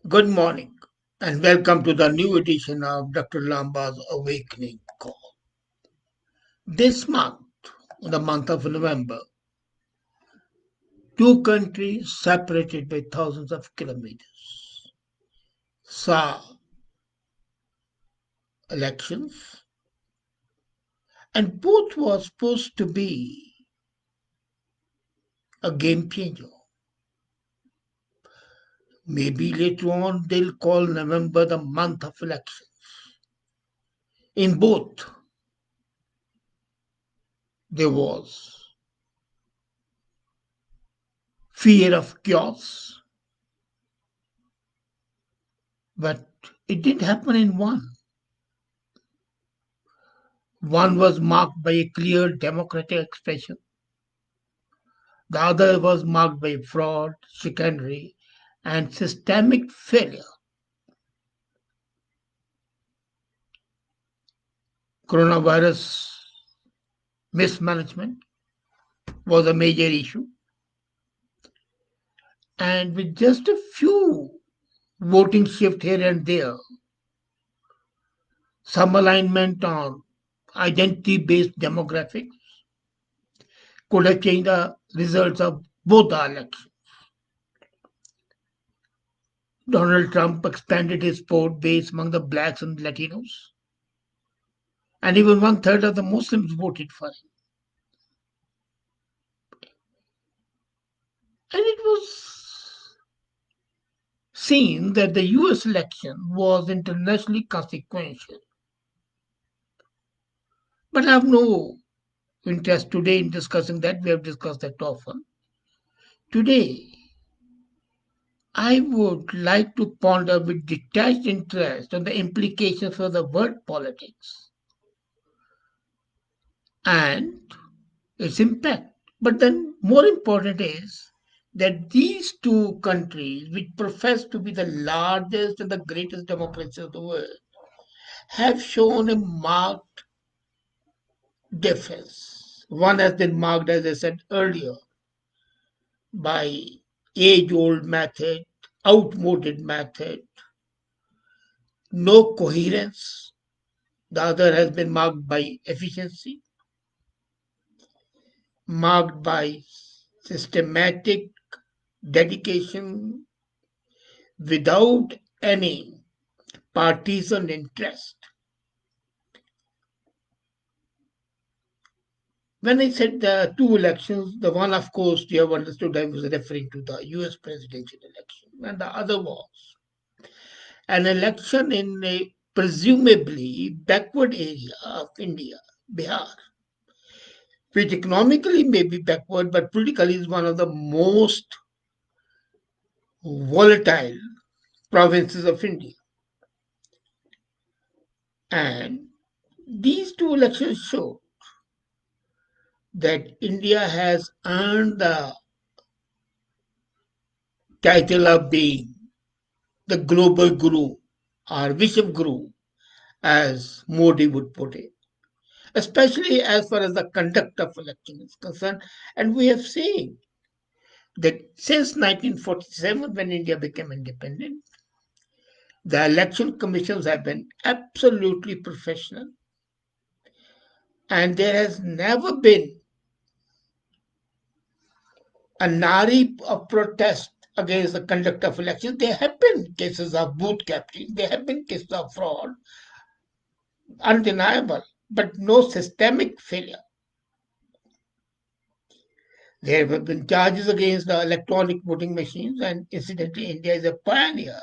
Good morning and welcome to the new edition of Dr. Lamba's Awakening Call. This month, the month of November, two countries separated by thousands of kilometers saw elections, and both was supposed to be a game changer. Maybe later on they'll call November the month of elections. In both, there was fear of chaos, but it didn't happen in one. One was marked by a clear democratic expression, the other was marked by fraud, chicanery, and systemic failure. Coronavirus mismanagement was a major issue, and with just a few voting shift here and there, some alignment on identity based demographics could have changed the results of both the elections. Donald Trump expanded his support base among the blacks and Latinos, and even one third of the Muslims voted for him. And it was seen that the US election was internationally consequential. But I have no interest today in discussing that. We have discussed that often. Today, I would like to ponder with detached interest on the implications for the world politics and its impact. But then, more important is that these two countries, which profess to be the largest and the greatest democracies of the world, have shown a marked difference. One has been marked, as I said earlier, by age old method, outmoded method, no coherence. The other has been marked by efficiency, marked by systematic dedication without any partisan interest. When I said the two elections, the one, of course, you have understood I was referring to the US presidential election, and the other was an election in a presumably backward area of India, Bihar, which economically may be backward, but politically is one of the most volatile provinces of India. And these two elections show that India has earned the title of being the global guru or Vishwa Guru, as Modi would put it, especially as far as the conduct of election is concerned. And we have seen that since 1947, when India became independent, the election commissions have been absolutely professional, and there has never been a nari of protest against the conduct of elections. There have been cases of booth capturing, there have been cases of fraud, undeniable, but no systemic failure. There have been charges against the electronic voting machines, and incidentally, India is a pioneer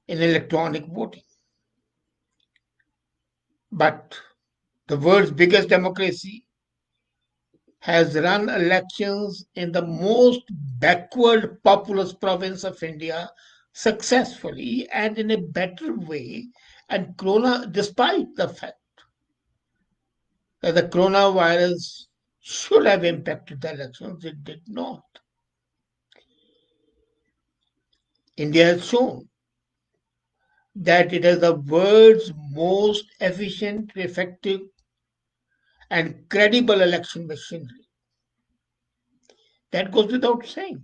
in electronic voting. But the world's biggest democracy has run elections in the most backward populous province of India successfully and in a better way. And corona, despite the fact that the coronavirus should have impacted the elections, it did not. India has shown that it has the world's most efficient, effective, and credible election machinery. That goes without saying.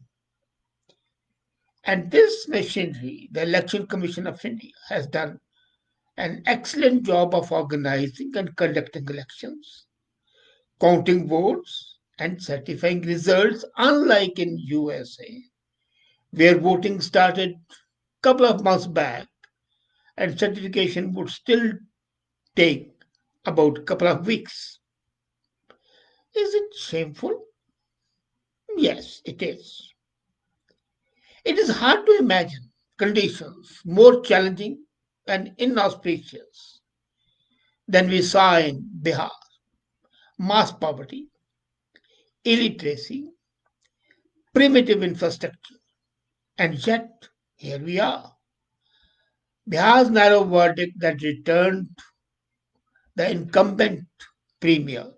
And this machinery, the Election Commission of India, has done an excellent job of organizing and conducting elections, counting votes, and certifying results, unlike in USA, where voting started a couple of months back and certification would still take about a couple of weeks. Is it shameful? Yes, it is. It is hard to imagine conditions more challenging and inauspicious than we saw in Bihar. Mass poverty, illiteracy, primitive infrastructure, and yet here we are. Bihar's narrow verdict that returned the incumbent premier,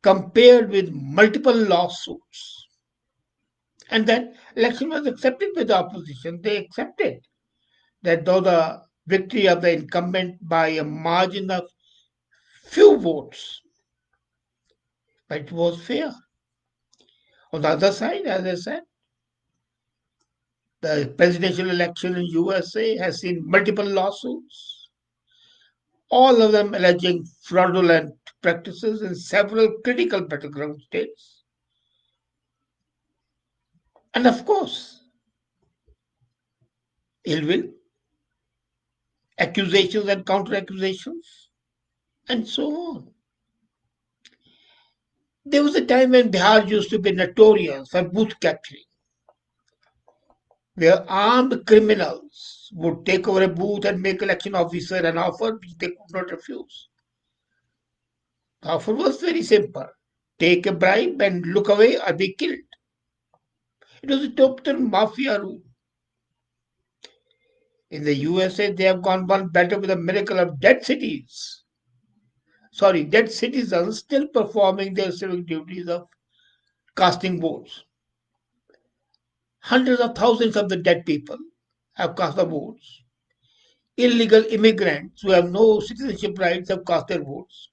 compared with multiple lawsuits, and that election was accepted by the opposition. They accepted that though the victory of the incumbent by a margin of few votes, but it was fair. On the other side, as I said, the presidential election in USA has seen multiple lawsuits, all of them alleging fraudulent practices in several critical battleground states. And of course, ill will, accusations and counter accusations, and so on. There was a time when Bihar used to be notorious for booth capturing, where armed criminals would take over a booth and make election officer an offer which they could not refuse. The offer was very simple: take a bribe and look away or be killed. It was a total mafia rule. In the USA, they have gone one better with the miracle of dead citizens still performing their civic duties of casting votes. Hundreds of thousands of the dead people have cast the votes. Illegal immigrants who have no citizenship rights have cast their votes.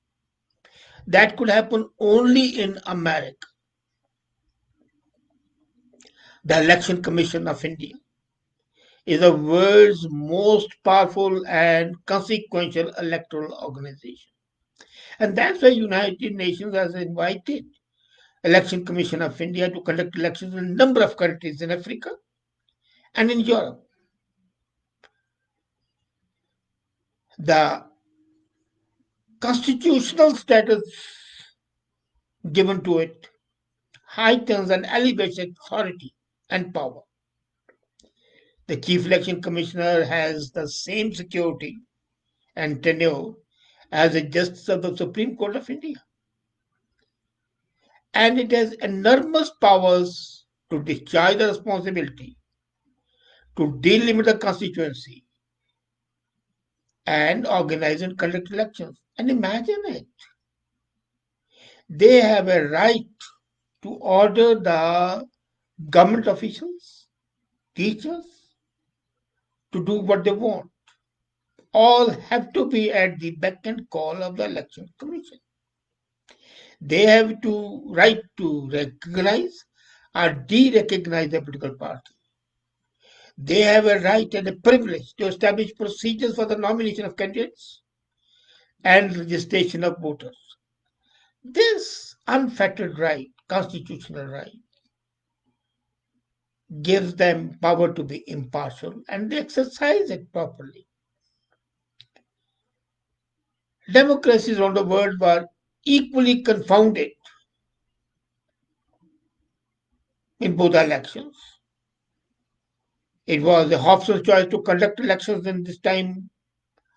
That could happen only in America. The Election Commission of India is the world's most powerful and consequential electoral organization. And that's why United Nations has invited Election Commission of India to conduct elections in a number of countries in Africa and in Europe. The constitutional status given to it heightens and elevates authority and power. The Chief Election Commissioner has the same security and tenure as a Justice of the Supreme Court of India. And it has enormous powers to discharge the responsibility to delimit the constituency and organize and conduct elections. And imagine it. They have a right to order the government officials, teachers, to do what they want. All have to be at the beck and call of the election commission. They have to right to recognize or de-recognize the political party. They have a right and a privilege to establish procedures for the nomination of candidates and registration of voters. This unfettered right, constitutional right, gives them power to be impartial and they exercise it properly. Democracies around the world were equally confounded in both elections. It was a Hobson's choice to conduct elections in this time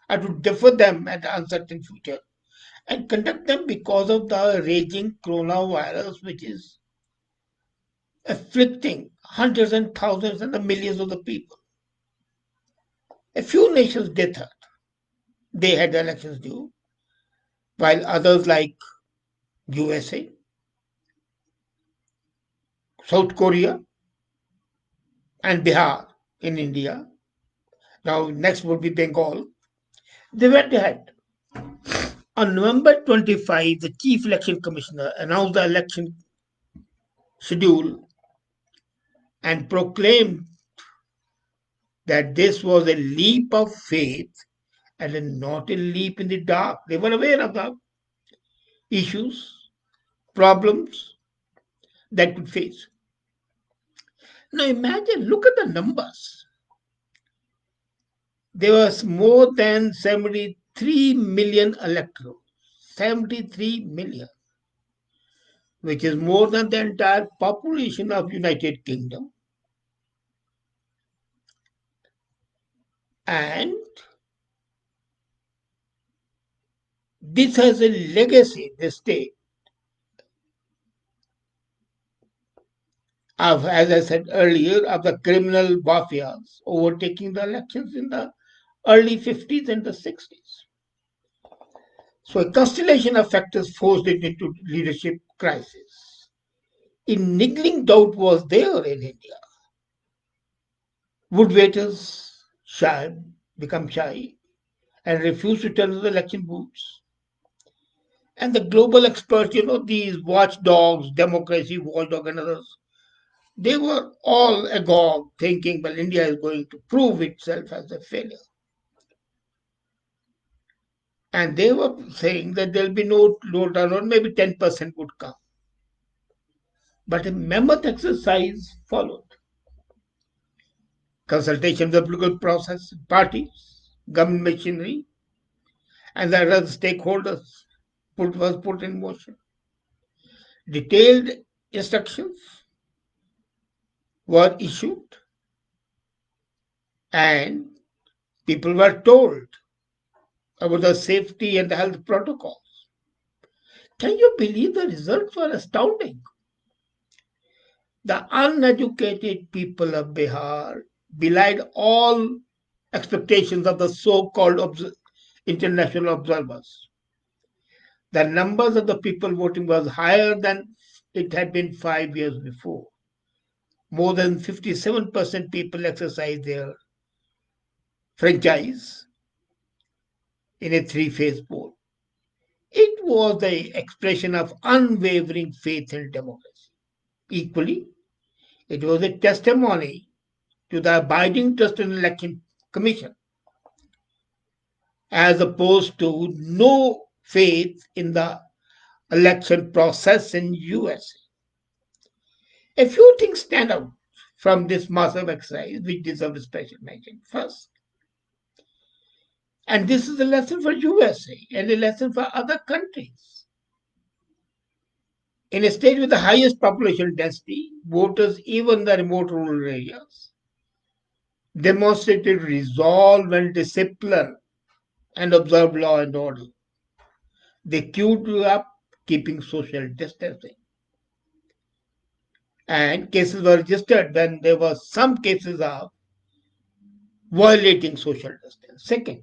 or to defer them at an uncertain future and conduct them because of the raging coronavirus, which is afflicting hundreds and thousands and the millions of the people. A few nations deferred. They had the elections due, while others like USA, South Korea, and Bihar in India, now next would be Bengal, they went ahead. On November 25, the Chief Election Commissioner announced the election schedule and proclaimed that this was a leap of faith and not a leap in the dark. They were aware of the issues, problems that could face. Now imagine, look at the numbers. There was more than 73 million electors. 73 million, which is more than the entire population of United Kingdom. And this has a legacy, the state, of, as I said earlier, of the criminal mafias overtaking the elections in the early 50s and the 60s. So a constellation of factors forced it into leadership crisis. A niggling doubt was there in India. Would voters become shy and refuse to turn to the election booths? And the global experts, these watchdogs, democracy watchdog and others, they were all agog thinking, well, India is going to prove itself as a failure. And they were saying that there'll be no low turnout, maybe 10% would come. But a mammoth exercise followed. Consultation with the political process, parties, government machinery, and the other stakeholders was put in motion. Detailed instructions were issued and people were told about the safety and the health protocols. Can you believe the results were astounding? The uneducated people of Bihar belied all expectations of the so-called international observers. The numbers of the people voting was higher than it had been 5 years before. More than 57% people exercised their franchise in a three-phase poll. It was the expression of unwavering faith in democracy. Equally, it was a testimony to the abiding trust in the election commission, as opposed to no faith in the election process in USA. A few things stand out from this massive exercise which deserve special mention. First, and this is a lesson for USA and a lesson for other countries. In a state with the highest population density, voters, even the remote rural areas, demonstrated resolve and discipline and observed law and order. They queued up, keeping social distancing. And cases were registered when there were some cases of violating social distance. Second,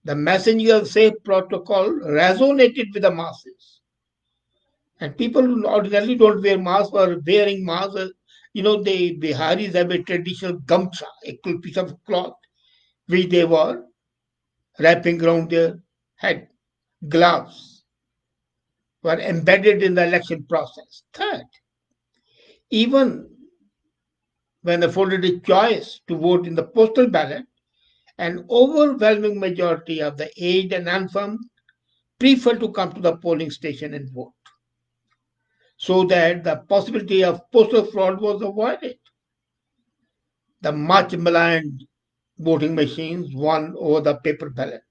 the messaging of safe protocol resonated with the masses. And people who ordinarily don't wear masks were wearing masks. The Biharis have a traditional gamcha, a piece of cloth, which they were wrapping around their head. Gloves were embedded in the election process. Third, even when afforded a choice to vote in the postal ballot, an overwhelming majority of the aged and infirm prefer to come to the polling station and vote, so that the possibility of postal fraud was avoided. The much maligned voting machines won over the paper ballot.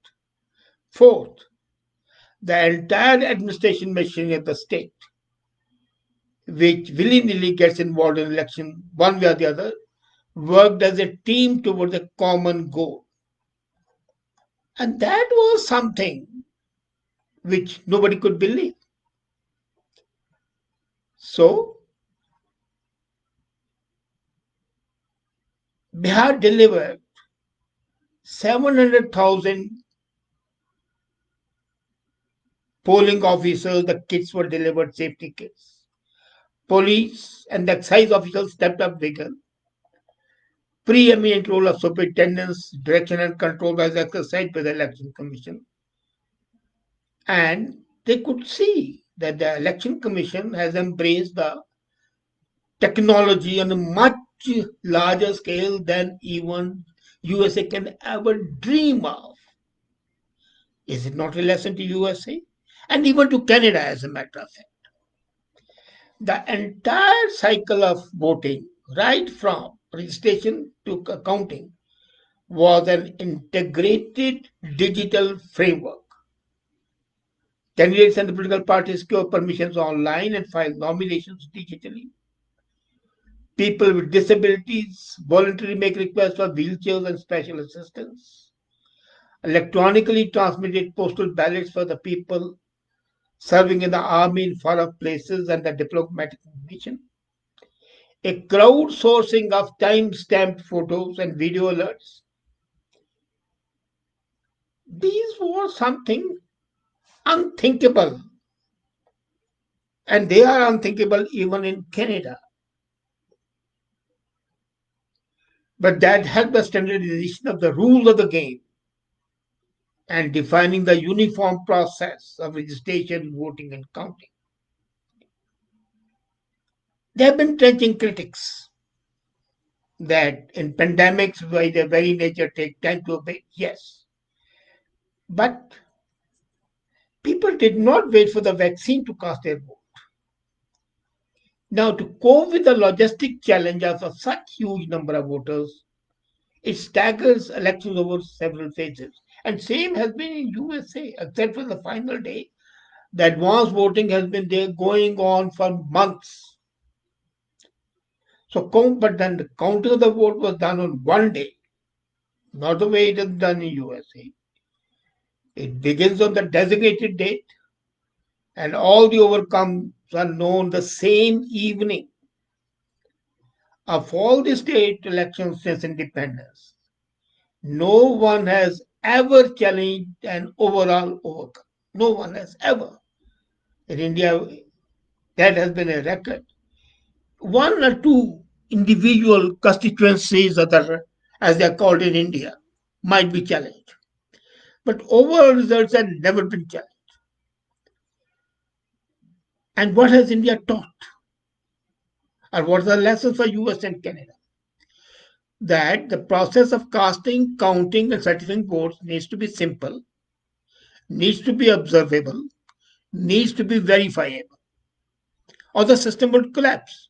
Fourth, the entire administration machinery of the state, which willy-nilly gets involved in election one way or the other, worked as a team towards a common goal. And that was something which nobody could believe. So, Bihar delivered 700,000 polling officers, the kits were delivered, safety kits. Police and the excise officials stepped up bigger. Preeminent role of superintendents, direction and control was exercised by the election commission. And they could see that the election commission has embraced the technology on a much larger scale than even USA can ever dream of. Is it not a lesson to USA? And even to Canada, as a matter of fact. The entire cycle of voting, right from registration to counting, was an integrated digital framework. Candidates and the political parties secure permissions online and file nominations digitally. People with disabilities voluntarily make requests for wheelchairs and special assistance. Electronically transmitted postal ballots for the people serving in the army in far off places and the diplomatic mission. A crowdsourcing of time stamped photos and video alerts. These were something unthinkable, and they are unthinkable even in Canada. But that helped the standardization of the rules of the game and defining the uniform process of registration, voting, and counting. There have been trenching critics that in pandemics, by their very nature, take time to abate. Yes. But people did not wait for the vaccine to cast their vote. Now, to cope with the logistic challenge of such huge number of voters, it staggers elections over several phases. And same has been in USA, except for the final day. The advance voting has been there going on for months. So, but then the counting of the vote was done on one day, not the way it is done in USA. It begins on the designated date, and all the outcomes are known the same evening. Of all the state elections since independence, no one has ever challenged an overall outcome. No one has ever. In India, that has been a record. One or two individual constituencies, as they are called in India, might be challenged. But overall results have never been challenged. And what has India taught? Or what are the lessons for US and Canada? That the process of casting, counting, and certifying votes needs to be simple, needs to be observable, needs to be verifiable, or the system would collapse.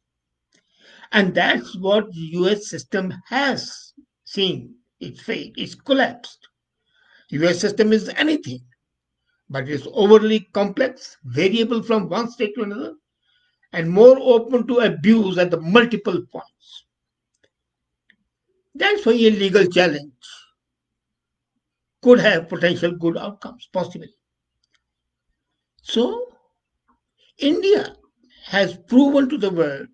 And that's what the US system has seen its fate. It's collapsed. US system is anything, but it's overly complex, variable from one state to another, and more open to abuse at the multiple points. That's why a legal challenge could have potential good outcomes, possibly. So, India has proven to the world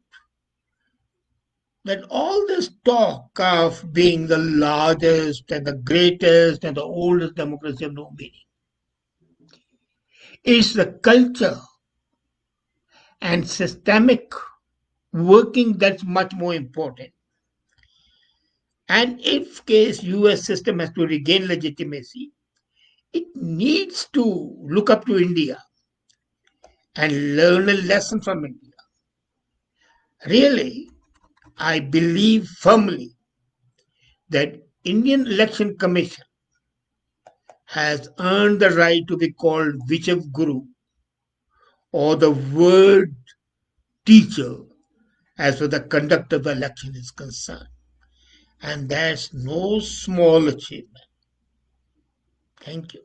that all this talk of being the largest and the greatest and the oldest democracy of no meaning is the culture and systemic working that's much more important. And if case US system has to regain legitimacy, it needs to look up to India and learn a lesson from India. Really, I believe firmly that Indian Election Commission has earned the right to be called Vichav Guru or the word teacher as far as the conduct of the election is concerned. And that's no small achievement. Thank you.